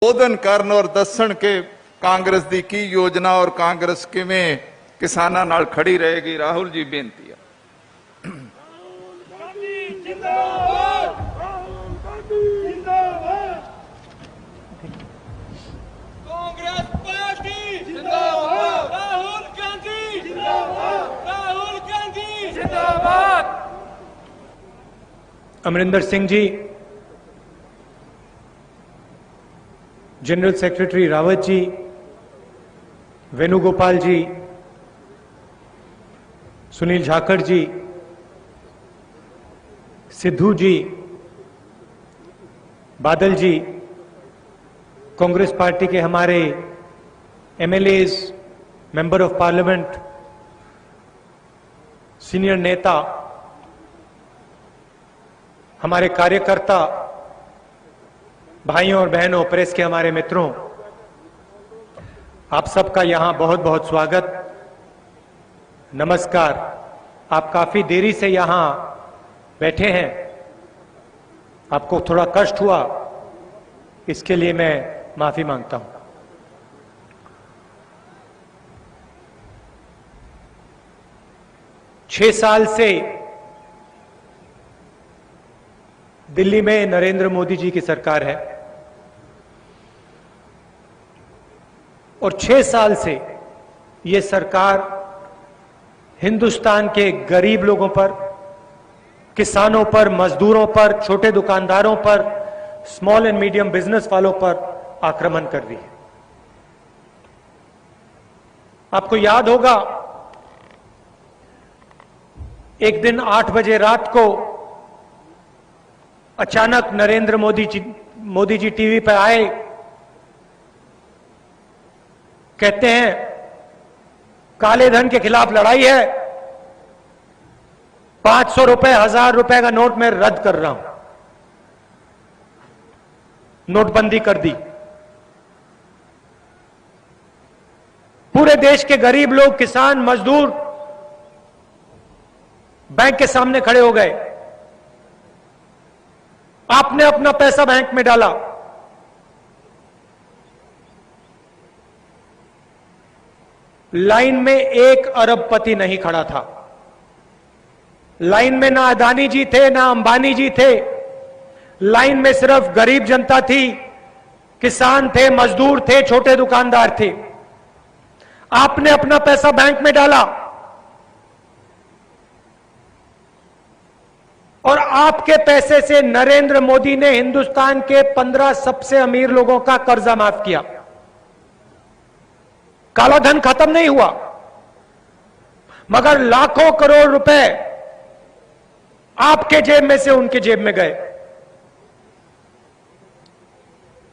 संबोधन करन और दसन के कांग्रेस दी की योजना और कांग्रेस किवें किसानां नाल खड़ी रहेगी। राहुल जी बेनती है। कांग्रेस पार्टी जिंदाबाद, राहुल गांधी जिंदाबाद, राहुल गांधी जिंदाबाद। अमरिंदर सिंह जी, जनरल सेक्रेटरी रावत जी, वेणुगोपाल जी, सुनील झाखड़ जी, सिद्धू जी, बादल जी, कांग्रेस पार्टी के हमारे MLAs, member of parliament, senior नेता, हमारे कार्यकर्ता, भाइयों और बहनों, प्रेस के हमारे मित्रों, आप सबका यहां बहुत बहुत स्वागत, नमस्कार। आप काफी देरी से यहां बैठे हैं, आपको थोड़ा कष्ट हुआ, इसके लिए मैं माफी मांगता हूं। छह साल से दिल्ली में नरेंद्र मोदी जी की सरकार है और 6 साल से ये सरकार हिंदुस्तान के गरीब लोगों पर, किसानों पर, मजदूरों पर, छोटे दुकानदारों पर, स्मॉल एंड मीडियम बिजनेस वालों पर आक्रमण कर रही है। आपको याद होगा, एक दिन 8 बजे रात को अचानक नरेंद्र मोदी जी टीवी पर आए, कहते हैं काले धन के खिलाफ लड़ाई है, 500 रुपए, 1000 रुपए का नोट मैं रद्द कर रहा हूं। नोटबंदी कर दी। पूरे देश के गरीब लोग, किसान, मजदूर बैंक के सामने खड़े हो गए। आपने अपना पैसा बैंक में डाला, लाइन में 1 अरबपति नहीं खड़ा था। लाइन में ना अदानी जी थे, ना अंबानी जी थे। लाइन में सिर्फ गरीब जनता थी, किसान थे, मजदूर थे, छोटे दुकानदार थे। आपने अपना पैसा बैंक में डाला और आपके पैसे से नरेंद्र मोदी ने हिंदुस्तान के 15 सबसे अमीर लोगों का कर्जा माफ किया। काला धन खत्म नहीं हुआ, मगर लाखों करोड़ रुपए आपके जेब में से उनके जेब में गए।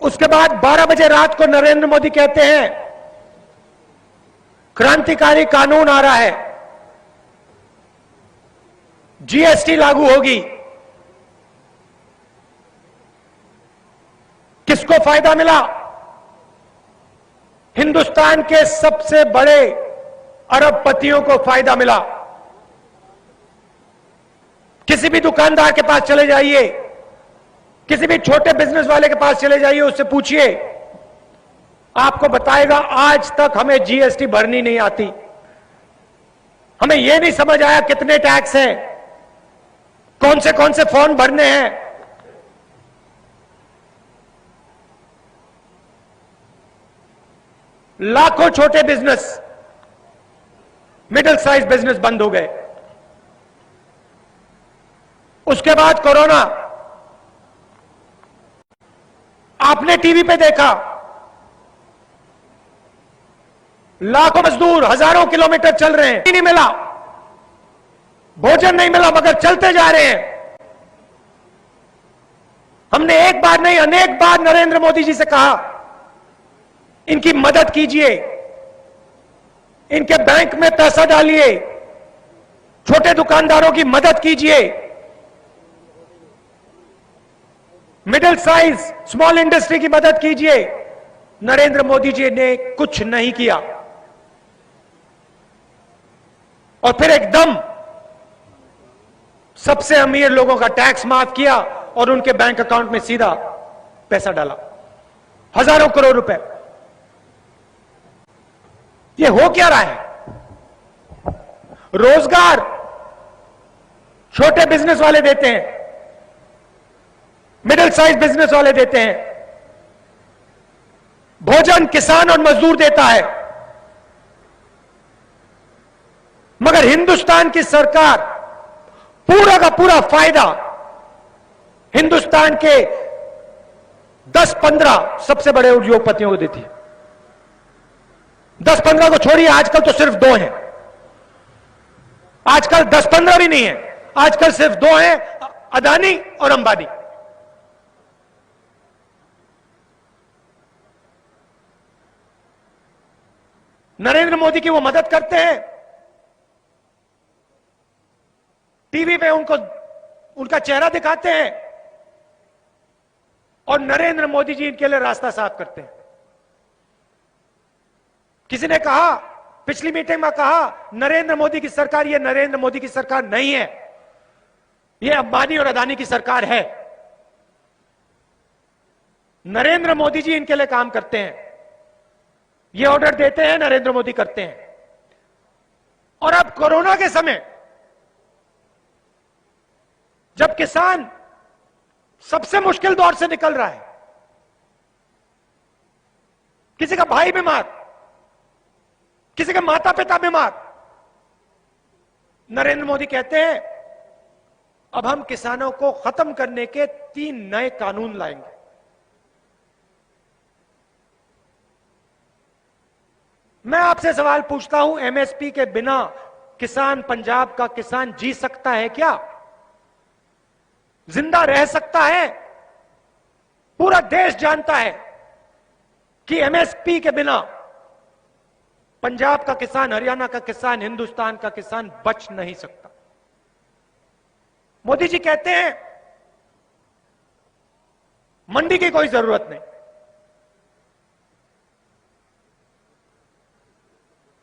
उसके बाद 12 बजे रात को नरेंद्र मोदी कहते हैं क्रांतिकारी कानून आ रहा है, जीएसटी लागू होगी। किसको फायदा मिला? हिंदुस्तान के सबसे बड़े अरबपतियों को फायदा मिला। किसी भी दुकानदार के पास चले जाइए, किसी भी छोटे बिजनेस वाले के पास चले जाइए, उससे पूछिए, आपको बताएगा आज तक हमें जीएसटी भरनी नहीं आती, हमें यह नहीं समझ आया कितने टैक्स हैं, कौन से फॉर्म भरने हैं। लाखों छोटे बिजनेस, मिडिल साइज बिजनेस बंद हो गए। उसके बाद कोरोना, आपने टीवी पे देखा, लाखों मजदूर हजारों किलोमीटर चल रहे हैं, नहीं मिला, भोजन नहीं मिला, मगर चलते जा रहे हैं। हमने एक बार नहीं अनेक बार नरेंद्र मोदी जी से कहा, इनकी मदद कीजिए, इनके बैंक में पैसा डालिए, छोटे दुकानदारों की मदद कीजिए, मिडिल साइज स्मॉल इंडस्ट्री की मदद कीजिए। नरेंद्र मोदी जी ने कुछ नहीं किया और फिर एकदम सबसे अमीर लोगों का टैक्स माफ किया और उनके बैंक अकाउंट में सीधा पैसा डाला। हजारों करोड़ रुपए। ये हो क्या रहा है? रोजगार छोटे बिजनेस वाले देते हैं, मिडिल साइज बिजनेस वाले देते हैं, भोजन किसान और मजदूर देता है। मगर हिंदुस्तान की सरकार पूरा का पूरा फायदा हिंदुस्तान के 10-15 सबसे बड़े उद्योगपतियों को देती है। 10-15 को छोड़िए, आजकल तो सिर्फ 2 हैं। आजकल 10-15 भी नहीं है, आजकल सिर्फ 2 हैं, अदानी और अंबानी। नरेंद्र मोदी की वो मदद करते हैं, टीवी पे उनका चेहरा दिखाते हैं और नरेंद्र मोदी जी इनके लिए रास्ता साफ करते हैं। किसी ने कहा, पिछली मीटिंग में कहा, नरेंद्र मोदी की सरकार, ये नरेंद्र मोदी की सरकार नहीं है, ये अंबानी और अदानी की सरकार है। नरेंद्र मोदी जी इनके लिए काम करते हैं, ये ऑर्डर देते हैं, नरेंद्र मोदी करते हैं। और अब कोरोना के समय जब किसान सबसे मुश्किल दौर से निकल रहा है, किसी का भाई बीमार, किसी के माता पिता बीमार, नरेंद्र मोदी कहते हैं अब हम किसानों को खत्म करने के 3 नए कानून लाएंगे। मैं आपसे सवाल पूछता हूं, एमएसपी के बिना किसान, पंजाब का किसान जी सकता है क्या? जिंदा रह सकता है? पूरा देश जानता है कि एमएसपी के बिना पंजाब का किसान, हरियाणा का किसान, हिंदुस्तान का किसान बच नहीं सकता। मोदी जी कहते हैं मंडी की कोई जरूरत नहीं।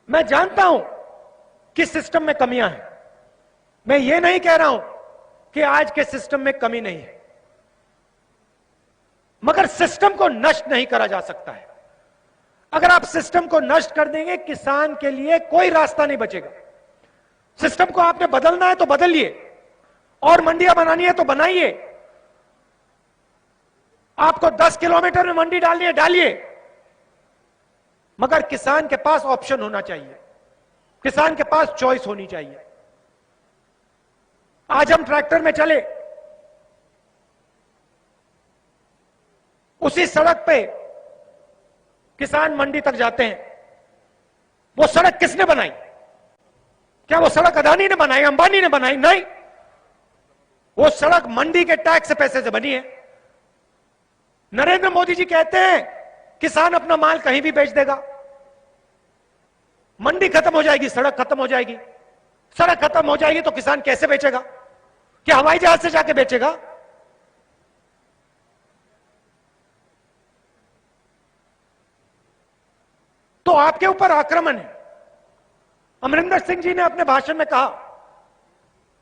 मैं जानता हूं कि सिस्टम में कमियां हैं, मैं ये नहीं कह रहा हूं कि आज के सिस्टम में कमी नहीं है, मगर सिस्टम को नष्ट नहीं करा जा सकता है। अगर आप सिस्टम को नष्ट कर देंगे, किसान के लिए कोई रास्ता नहीं बचेगा। सिस्टम को आपने बदलना है तो बदलिए, और मंडियां बनानी है तो बनाइए। आपको 10 किलोमीटर में मंडी डालनी है, डालिए, मगर किसान के पास ऑप्शन होना चाहिए, किसान के पास चॉइस होनी चाहिए। आज हम ट्रैक्टर में चले, उसी सड़क पे किसान मंडी तक जाते हैं। वो सड़क किसने बनाई? क्या वो सड़क अदानी ने बनाई, अंबानी ने बनाई? नहीं, वो सड़क मंडी के टैक्स से पैसे से बनी है। नरेंद्र मोदी जी कहते हैं किसान अपना माल कहीं भी बेच देगा, मंडी खत्म हो जाएगी, सड़क खत्म हो जाएगी। सड़क खत्म हो जाएगी तो किसान कैसे बेचेगा? क्या हवाई जहाज से जाके बेचेगा? तो आपके ऊपर आक्रमण है। अमरिंदर सिंह जी ने अपने भाषण में कहा,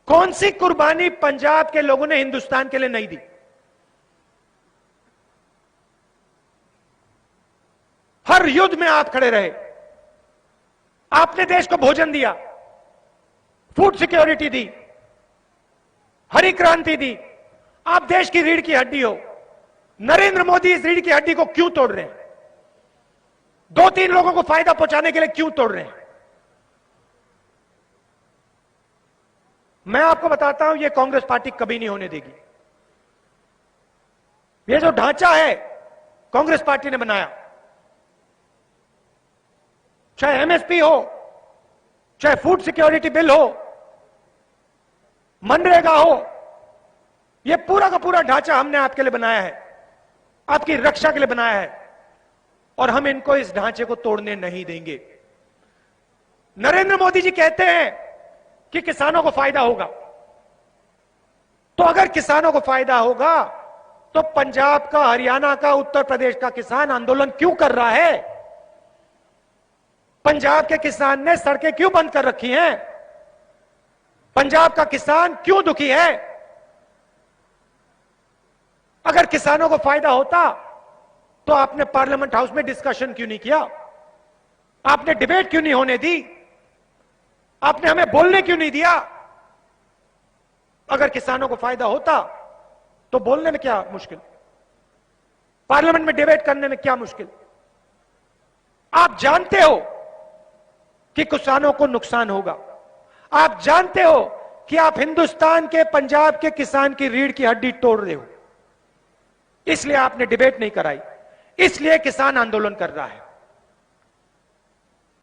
कौन सी कुर्बानी पंजाब के लोगों ने हिंदुस्तान के लिए नहीं दी? हर युद्ध में आप खड़े रहे, आपने देश को भोजन दिया, फूड सिक्योरिटी दी, हरी क्रांति दी। आप देश की रीढ़ की हड्डी हो। नरेंद्र मोदी इस रीढ़ की हड्डी को क्यों तोड़ रहे हैं? 2-3 लोगों को फायदा पहुंचाने के लिए क्यों तोड़ रहे हैं? मैं आपको बताता हूं, यह कांग्रेस पार्टी कभी नहीं होने देगी। यह जो ढांचा है कांग्रेस पार्टी ने बनाया, चाहे एमएसपी हो, चाहे फूड सिक्योरिटी बिल हो, मनरेगा हो, यह पूरा का पूरा ढांचा हमने आपके लिए बनाया है, आपकी रक्षा के लिए बनाया है, और हम इनको इस ढांचे को तोड़ने नहीं देंगे। नरेंद्र मोदी जी कहते हैं कि किसानों को फायदा होगा, तो अगर किसानों को फायदा होगा तो पंजाब का, हरियाणा का, उत्तर प्रदेश का किसान आंदोलन क्यों कर रहा है? पंजाब के किसान ने सड़कें क्यों बंद कर रखी हैं? पंजाब का किसान क्यों दुखी है? अगर किसानों को फायदा होता तो आपने पार्लियामेंट हाउस में डिस्कशन क्यों नहीं किया? आपने डिबेट क्यों नहीं होने दी? आपने हमें बोलने क्यों नहीं दिया? अगर किसानों को फायदा होता तो बोलने में क्या मुश्किल, पार्लियामेंट में डिबेट करने में क्या मुश्किल? आप जानते हो कि किसानों को नुकसान होगा, आप जानते हो कि आप हिंदुस्तान के, पंजाब के किसान की रीढ़ की हड्डी तोड़ रहे हो, इसलिए आपने डिबेट नहीं कराई, इसलिए किसान आंदोलन कर रहा है।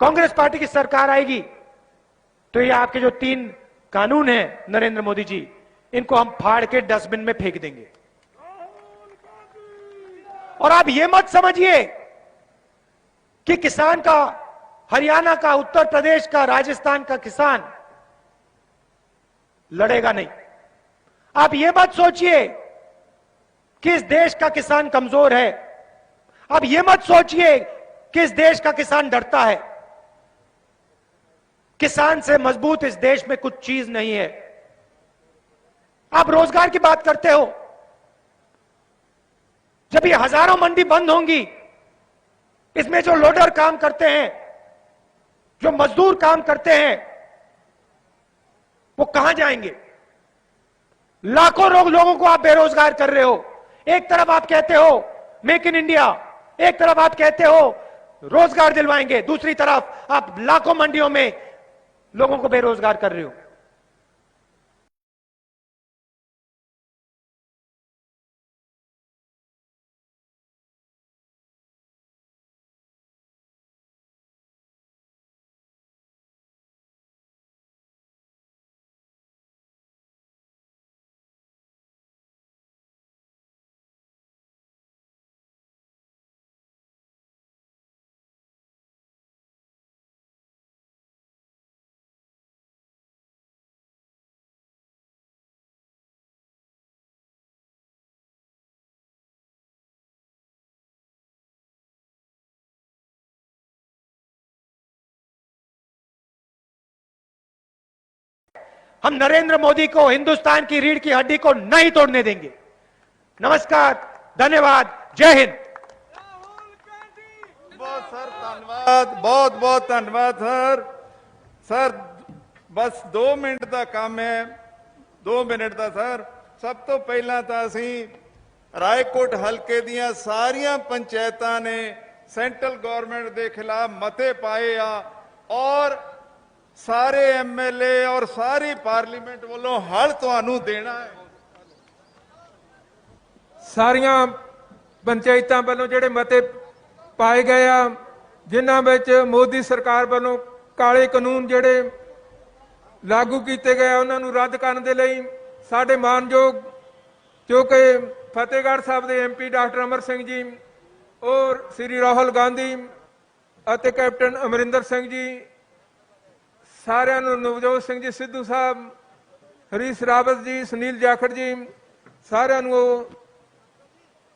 कांग्रेस पार्टी की सरकार आएगी तो ये आपके जो 3 कानून हैं नरेंद्र मोदी जी, इनको हम फाड़ के डस्टबिन में फेंक देंगे। और आप ये मत समझिए कि किसान का, हरियाणा का, उत्तर प्रदेश का, राजस्थान का किसान लड़ेगा नहीं। आप ये मत सोचिए कि इस देश का किसान कमजोर है। आप ये मत सोचिए कि इस देश का किसान डरता है। किसान से मजबूत इस देश में कुछ चीज नहीं है। आप रोजगार की बात करते हो, जब ये हजारों मंडी बंद होंगी, इसमें जो लोडर काम करते हैं, जो मजदूर काम करते हैं, वो कहां जाएंगे? लाखों लोगों को आप बेरोजगार कर रहे हो। एक तरफ आप कहते हो मेक इन इंडिया, एक तरफ आप कहते हो रोजगार दिलवाएंगे, दूसरी तरफ आप लाखों मंडियों में लोगों को बेरोजगार कर रहे हो। हम नरेंद्र मोदी को, हिंदुस्तान की रीढ़ की हड्डी को नहीं तोड़ने देंगे। नमस्कार, धन्यवाद, जय हिंद। बहुत सर धन्यवाद, बहुत बहुत धन्यवाद सर। सर बस 2 मिनट का काम है, 2 मिनट का सर। सब तो पहला तो असी रायकोट हल्के दियां सारियां पंचायतां ने सेंट्रल गवर्नमेंट के खिलाफ मते पाए आ और सारे एमएलए और सारी पार्लीमेंट वालों हल तुहानू देना है। सारियां पंचायतां वालों ਜਿਹੜੇ ਮਤੇ ਪਾਏ ਗਏ ਆ, ਜਿਨ੍ਹਾਂ ਵਿੱਚ ਮੋਦੀ ਸਰਕਾਰ ਵੱਲੋਂ ਕਾਲੇ ਕਾਨੂੰਨ ਜਿਹੜੇ ਲਾਗੂ ਕੀਤੇ ਗਏ ਆ, ਉਹਨਾਂ ਨੂੰ ਰੱਦ ਕਰਨ ਦੇ ਲਈ ਸਾਡੇ ਮਾਨਯੋਗ ਜੋ ਕਿ ਫਤਿਹਗੜ੍ਹ ਸਾਹਿਬ ਦੇ ਐਮਪੀ ਡਾਕਟਰ ਅਮਰ ਸਿੰਘ ਜੀ ਔਰ ਸ੍ਰੀ ਰਾਹੁਲ ਗਾਂਧੀ ਅਤੇ ਕੈਪਟਨ ਅਮਰਿੰਦਰ ਸਿੰਘ ਜੀ, ਸਾਰਿਆਂ ਨੂੰ, ਨਵਜੋਤ ਸਿੰਘ ਜੀ ਸਿੱਧੂ ਸਾਹਿਬ, ਹਰੀਸ਼ ਰਾਵਤ ਜੀ, ਸੁਨੀਲ ਜਾਖੜ ਜੀ, ਸਾਰਿਆਂ ਨੂੰ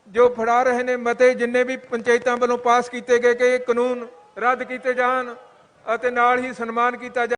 ਜੋ ਫੜਾ ਰਹੇ ਨੇ ਮਤੇ, ਜਿੰਨੇ ਵੀ ਪੰਚਾਇਤਾਂ ਵੱਲੋਂ ਪਾਸ ਕੀਤੇ ਗਏ ਕਿ ਇਹ ਕਾਨੂੰਨ ਰੱਦ ਕੀਤੇ ਜਾਣ ਅਤੇ ਨਾਲ ਹੀ ਸਨਮਾਨ ਕੀਤਾ ਜਾਵੇ।